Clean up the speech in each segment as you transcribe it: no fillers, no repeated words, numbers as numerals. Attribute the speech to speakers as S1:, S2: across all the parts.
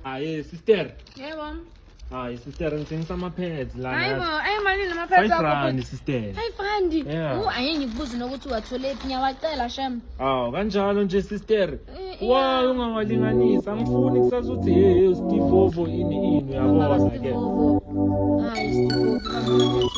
S1: Hayi sister.
S2: Yebo.
S1: Hayi sister ngithengisa ama-pads la.
S2: Hayibo, ayimalini ama-pads akho?
S1: 5 rand sister.
S2: 5 rand.
S1: Yeah.
S2: Angeke ngikubuze nokuthi wathole phi nyawacela shem.
S1: Kanjalo nje sister. Wa ungawalinganisa angifuni kusazuthi hey Stivovo ini uyabona ke.
S2: Hayi Stivovo.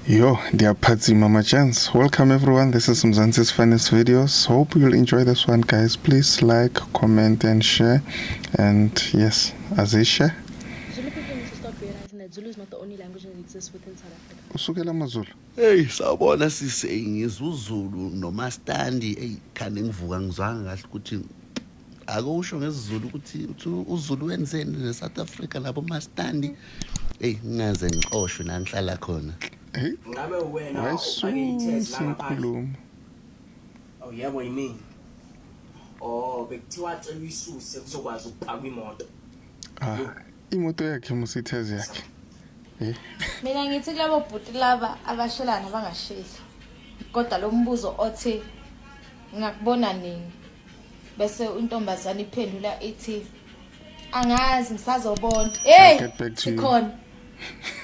S3: Yo, dear Patsy Mama Chance. Welcome everyone. This is Mzansi's Finest Videos. Hope you'll enjoy this one, guys. Please like, comment, and share. And yes, as I share.
S2: Zulu people need to start realizing that Zulu is not the only language that exists within South Africa.
S3: Usukela maZulu.
S4: Hey, sawubona sise ngizuzulu nomastandi hey khane ngivuka ngizwanga kahle ukuthi akusho ngesizulu ukuthi uZulu wenzeni neSouth Africa labo mastandi hey ngaze ngiqoshwe la ngihlala khona.
S3: Hey,
S5: ngabe wena
S3: wayisusa inkulumo.
S5: Oh yebo yini bekuthiwa cela uyisuse kuzokwazi ukupaka imoto
S3: Imoto yakhe musithezi yakhe.
S2: Mina ngithi kulabo bhuti laba abashelana bangasheli. Kodwa lo mbuzo othi ngakubona nini? Bese intombazana iphendula ithi angazi ngisazobona. Hey,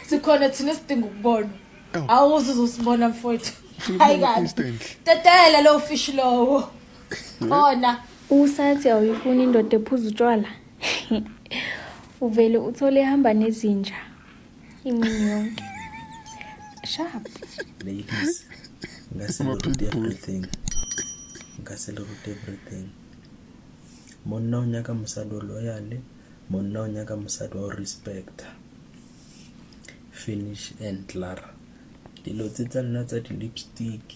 S2: sikhona thina sidinga ukubona. Awuze uzosibona mfowethu. Hayi kahle. Tatela lo fish lowo. Khona
S6: Usathi awuyifuni indoda ephuza utshwala. Uvele uthole ehamba nezinja. Imini yonke. Sharp.
S7: Ladies, ngase everything. Monna o nyaka mosadi o loyale, monna o nyaka mosadi wa respect. Finish and clear. Dilo tse tsa nna tsa di lipstick,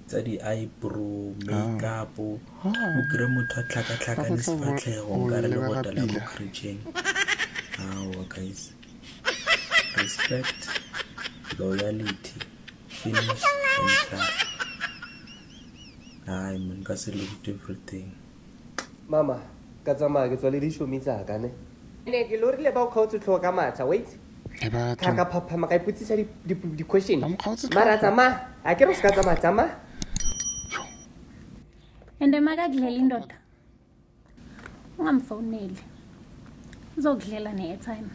S7: tsa di eyebrow, makeup, o kre motho a tlhaka le sefatlhego nkare le botala mo kritcheng. Guys. Respect, loyalty, finish and clear. Man, ka se look everything.
S8: Mama, ka tsamaya ke tswa le dishomi tsaka ne. Ne ke lorile ba o kgaotse tlhoka ka matha, wait. Ka phaphama ka iputsisa di question. Mara tsama, a ke re se ka tsama.
S6: Ende makakudlela indoda. Ungamfoneli. Uzokudlela ne-airtime.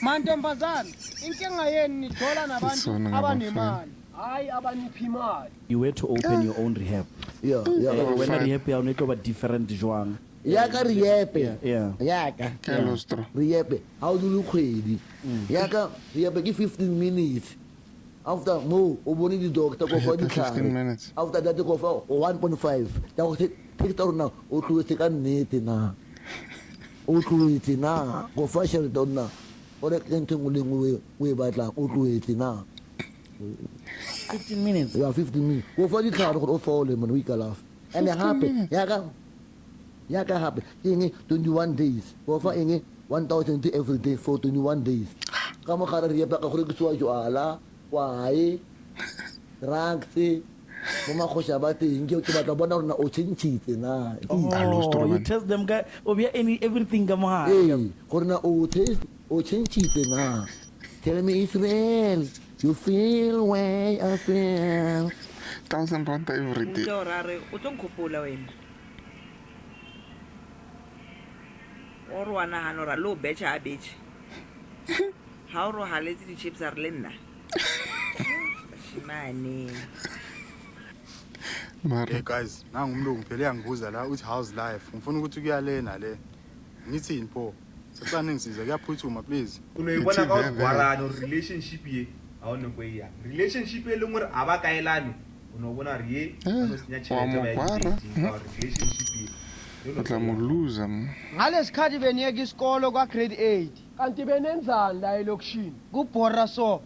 S9: Mantombazana, inkinga yeni nithola nabantu abanemali, hayi abanipha imali.
S10: You were to open your own rehab.
S4: Yeah.
S10: When a rehab ya uneto ba different jwang.
S4: Yaka riepe.
S10: Yeah.
S4: Yaka.
S3: Kalostro.
S4: Riepe. How do you khwedi? Yaka riepe ke 15 minutes. After mo o bone di doctor go for di
S3: 15 minutes.
S4: After that go for 1.5. Ya go take it now. O tlose ka nnete na. O tlose na. Go fa share down na. O re ke ntwe ngwe we batla o tlose na.
S10: 15 minutes.
S4: Yeah, 15 minutes. Go for di tlhare go fole man we ka laugh. And happy. Yaka happy. Inge 21 days. Go for inge 1,000 every day for 21 days. Kamo khara riya ba ka gore ke tswa jo ala. Why? Drugs.
S11: bomakgosha ba teng ke batla bona rona o tshentshitse na
S10: You test them guy everything ka mohala.
S11: gore na o tshentshitse na. Tell me it's real. You feel way I feel.
S3: 1,000 rand every day.
S12: O tlo nkgopola wena. O re wa nagana ora lo betcha a betcha. Ha o ro haletse di chips a re le nna. Shimane.
S13: Hey guys, nangumlungu phela uyangibuza la uthi how's life. Ngifuna ukuthi kuyalena le. Ngithini pho? Sicane ngisiza kuyaphuthuma please.
S14: Unoyibona ka ugwarana relationship ye. Awona kweya. Relationship e lengwe re aba kaelane. Unobona re ye anosinya chelete ba relationship ye.
S3: Utlamuluza.
S9: Ngalesikhathi beniyeka isikolo kwa grade 8 kanti benenzani la elokishini kubhora so.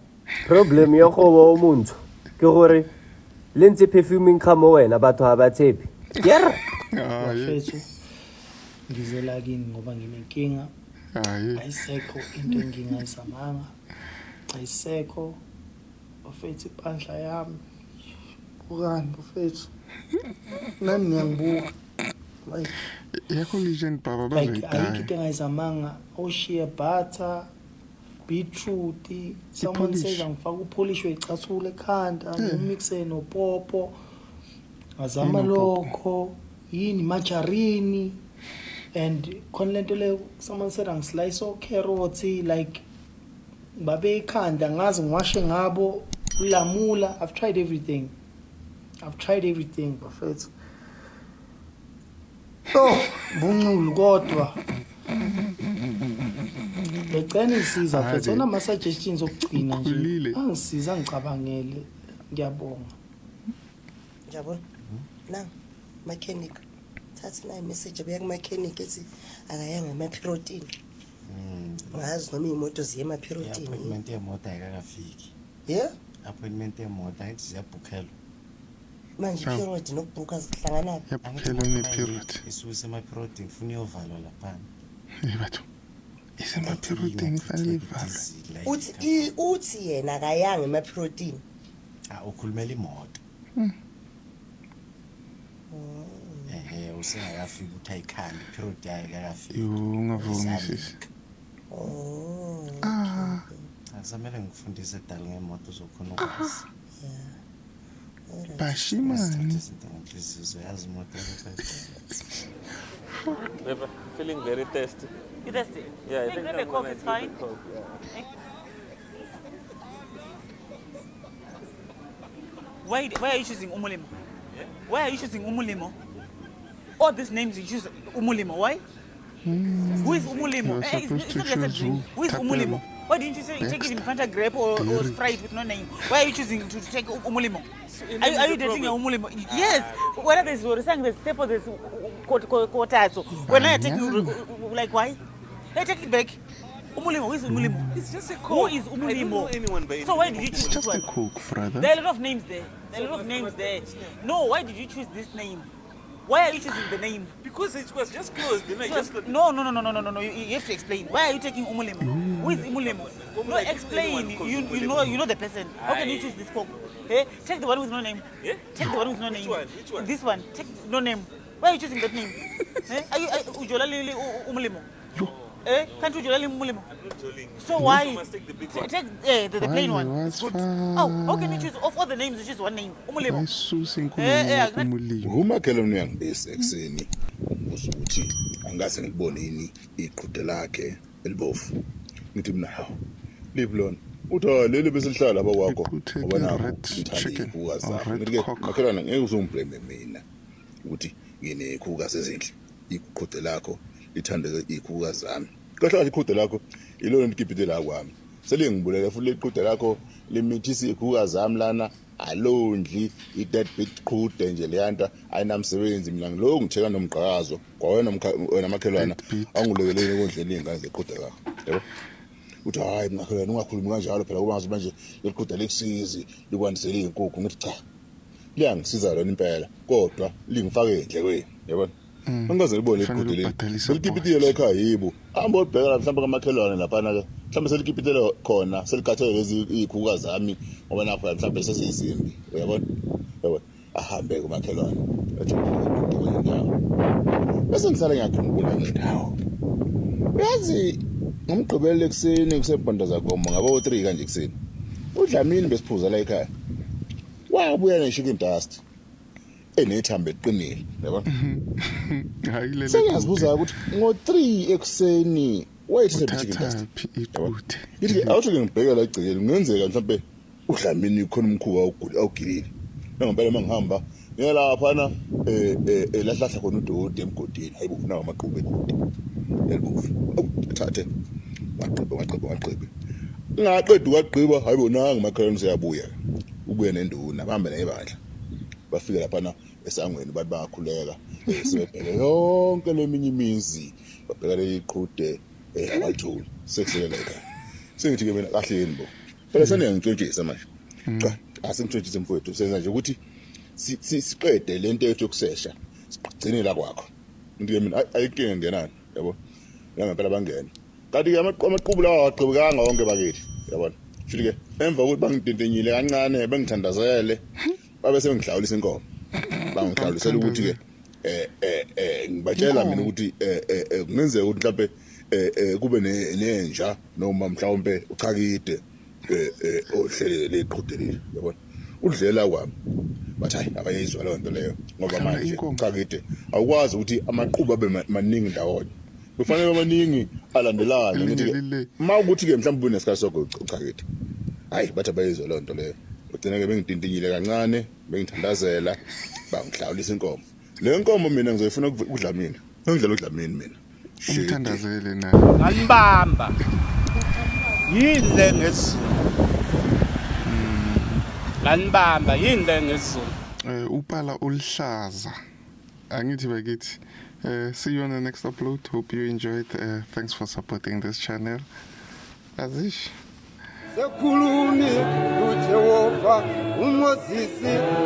S8: Problem ya go umuntu ke gore lenze perfuming kamo wena batho abathepi. Yera.
S15: Bafethu ngizela kini ngoba nginenkinga. Ayisekho into engingayisamanga. Ayisekho bafethu ipandla yami. Ukani bafethu? Nani ngiyangibuka.
S3: Yakho legend baba
S15: ayikho into engayizamanga oshiya butter beetroot someone says angifaka upolish wecathula ekhanda ngimixe nopopo azama lokho yini margarine and khona lento le someone said angislice carrots like babe ekhanda ngazi ngiwashe ngabo ulamula. I've tried everything bafethu. Bunqulu kodwa becela ngisiza mfethu ona suggestions okugcina nje angisiza ngicabangele ngiyabonga
S16: njabona na mechanic thathi na message beya ku mechanic ethi akayanga ama-protein ngazi noma imoto ziye ama-protein
S17: appointment yemoto ayikakafiki appointment yemoto ayithi ziyabhukhelwa
S16: manje period nokubhuka zihlangana
S3: yaphela ne-period
S17: isuse ama-period ngifuna iyovalwa laphana
S3: batho isema-period ngifanele ivalwe
S16: uthi yena akayanga ama-protein
S17: ukhulumela imoto usengakafiki ukuthi ayikhanda i-period yayo kakafiki
S3: ungavungisisi
S17: akusamele ngikufundise dala ngemoto uzokhona ukwazi
S3: Bashimani.
S1: Feeling very thirsty.
S12: You thirsty?
S1: Yeah, I think
S12: a Coke is fine. Why are you choosing Umulimo? Yeah? Why are you choosing Umulimo? All these names you choose Umulimo. Why? Who is Umulimo? Who is Umulimo? Why didn't you say take it in Fanta grape or Sprite with no name? Why are you choosing to take Umulimo? Are you dating a Umulimo? Yes. Whether there's saying there's step or there's kotazo. When I take you, like why? Hey, take it back. Umulimo, who is Umulimo? It's just a Coke. Who is Umulimo? I don't know anyone by so why did you choose this one?
S3: It's just a Coke, brother.
S12: There are a lot of names there. No, why did you choose this name? Why are you choosing the name?
S1: Because it was just closed.
S12: No. You have to explain. Why are you taking Umulimo? Who is Umulimo? No, explain. You know the person. How can you choose this Coke? Hey, take the one with no name. Yeah? Take the one with no name. Which one? This one. Take no name. Why are you choosing that name? Are you Ujolali Umulimo? Can't you Ujolali Umulimo? So why? You must take the big one. Take the plain one. It's good. How can you choose of all the names? You choose one name. Umulimo.
S18: Umakhelwane uyangibese ekseni ukuthi angase ngibone yini iqhude lakhe elibofu. Ngithi mina hawo. Liblon. Utha leli beselihlala abakwakho ngoba nawo chicken makhelwane ngeke uzomblame mina ukuthi ngine ikhuka sezindle iqhude lakho lithandeke ikhuka zami. Kahle iqhude lakho ilona likipite la kwami. Selingibulele futhi liqhude lakho limithisi ikhuka zami lana alondli i-dead bit qhude nje leyanta ayinamsebenzi mina ngilo ngitheka nomgqazo kwawena makhelwana angulekelele kondleni ingane zeqhude lakho yebo. Uthi hayi makhelwane ungakhulumi kanjalo phela kuba ngazi manje liqhude lekusizi likwandisele inkukhu ngithi cha liyangisiza lona impela kodwa lingifake endlekweni yabona. Angaze libone iqhude leli selikipitile la ekhaya yibo hamba obheka mhlawumbe kamakhelwane lapha ke mhlawumbe selikipitele khona selikathele lezi ikhuka zami ngoba napho mhlawumbe sesizimbi uyabona ahambe kumakhelwane ethi kwenye indawo bese ngihlale ngiyakhumbula ngendawo uyazi ngomgqibelo ekseni kusebhonda zagomo ngabo 3 kanje ekseni uDlamini besiphuza la ekhaya wabuya ne-chicken dust enethambo eqinile yabona hayi lele sengiyazibuza ukuthi ngo-3 ekseni wayethe chicken dust yithi awuthi ngibheka la egcekeni kungenzeka mhlawumbe uDlamini khona umkhuba awugilile ngempela mangihamba ngiyalaphana lahlahla khona uDode emgodini hayibo nawo amaqhubu egodi yalibufu thathe waqhubha ngaqeda ukwagqiba hayibo nanga makhelwane siyabuya ubuye nenduna bahambe nebandla bafika laphana esangweni bathi bayakhuleka sebebheke yonke leminye imizi babheka le iqhude abathuli sekuselela ekhaya sengithi ke mina kahle yini bo phela seniyangitshentshisa manje cha asingitshentshise mfowethu senza nje ukuthi siqede lento yethu yokusesha sigcine la kwakho into mina ayinkinga ngenani yabo ngempela bangena kanti ke amaqhubu lawa aqhubekanga wonke bakithi yabona futhi ke emva kokuthi bangidintenyile kancane bengithandazele babe sengihlawulisa inkomo bangihlawulisela ukuthi ke ngibatshela mina ukuthi kungenzeka ukuthi mhlawumbe kube nenja noma mhlawumbe uchakide ohlele leqhudelile yabona udlela kwami bathi hayi abayizwa leyo nto leyo ngoba manje uchakide awukwazi ukuthi amaqhubu abe maningi ndawonye kufanele amaningi alandelana ngithi mawukuthi ke mhlawumbe unesikhathi sokho uchakide hayi bathi abayizwa leyo nto leyo ugcina ke bengidintinyile kancane bengithandazela bangihlawulisa inkomo le nkomo mina ngizoyifuna uDlamini ngidlela uDlamini mina umthandazele naye
S19: nganibamba yindle ngesizulu nganibamba yindle ngesizulu
S3: upala uluhlaza angithi bakithi see you on the next upload. Hope you enjoyed. Thanks for supporting this channel. Azish
S9: sekhulumi uJehova uMoses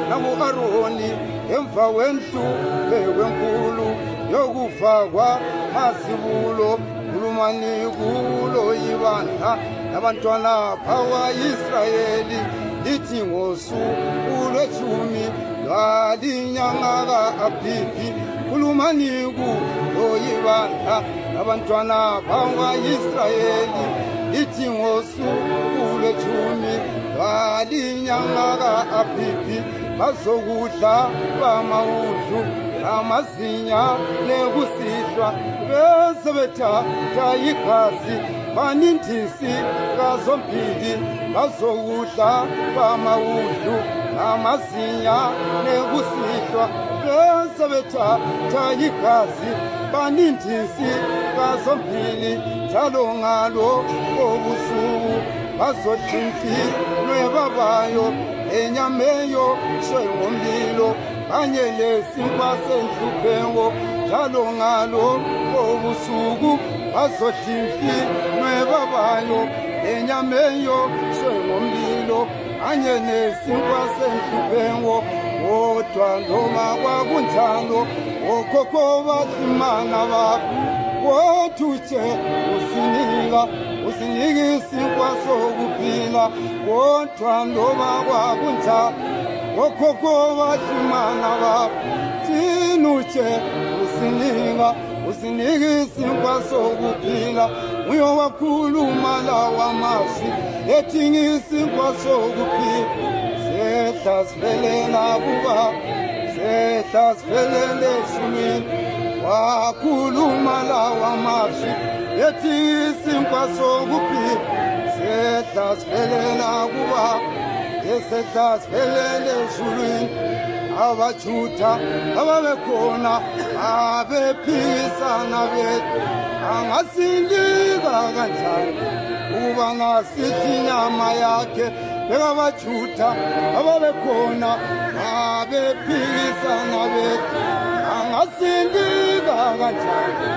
S9: nakuAroni emva wendlu lewenkulu yokufakwa masibulo khulumani kulo ibandla abantwana bakwa-Israyeli lithi ngosuku lweshumi lwalinyanga ka-Abhibhi khulumani kulo ibandla abantwana bakwa-Israyeli lithi ngosuku lweshumi lwalinyanga ka-Abhibhi bazokudla bamawundlu amazinya nekusihlwa bese bethatha igazi banindisi kazombili bazokudla bamawundlu amazinya nekusihlwa bese bethatha igazi banindisi kazombili njalo ngalo obusuku bazothinfilwe babayo enyameyo shengomlilo kanye lesinkwa senhlupheko njalo ngalo obusuku bazothinfilwe babayo enyameyo shengomlilo kanye lesinkwa senhlupheko kodwa noma kwakunjalo okhokho basimana babo kodwa usinika isinkwa sokuphila kodwa noma kwakunjalo okhokho basimana babo thina usinika isinkwa sokuphila uyowakhuluma lawa mazwi ethi ngisinkwa sokuphila sehla sifelela kuba sehla sifelele eshumini wakhuluma lawa mazwi ethi isinkwa sokuphila sehla sifelela kuba sehla sifelele eshumini abaJuda ababekhona abephisana bethu angasindika kanjani ukuba ngasithi inyama yakhe bekabaJuda ababekhona abephisana bethu angasindika kanjani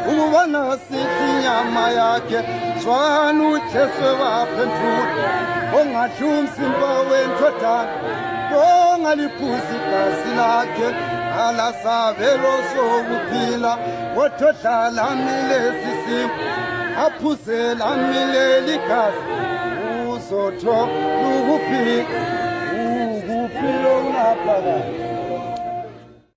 S9: ukuba ngasithi inyama yakhe zwana uJesu baphendula ongadli umzimba wendodana ongaliphuzi igazi lakhe alasabelo sokuphila kodwa lamile sisimo aphuze lamile ligazi uzothola ukuphila ukuphila okunaphakade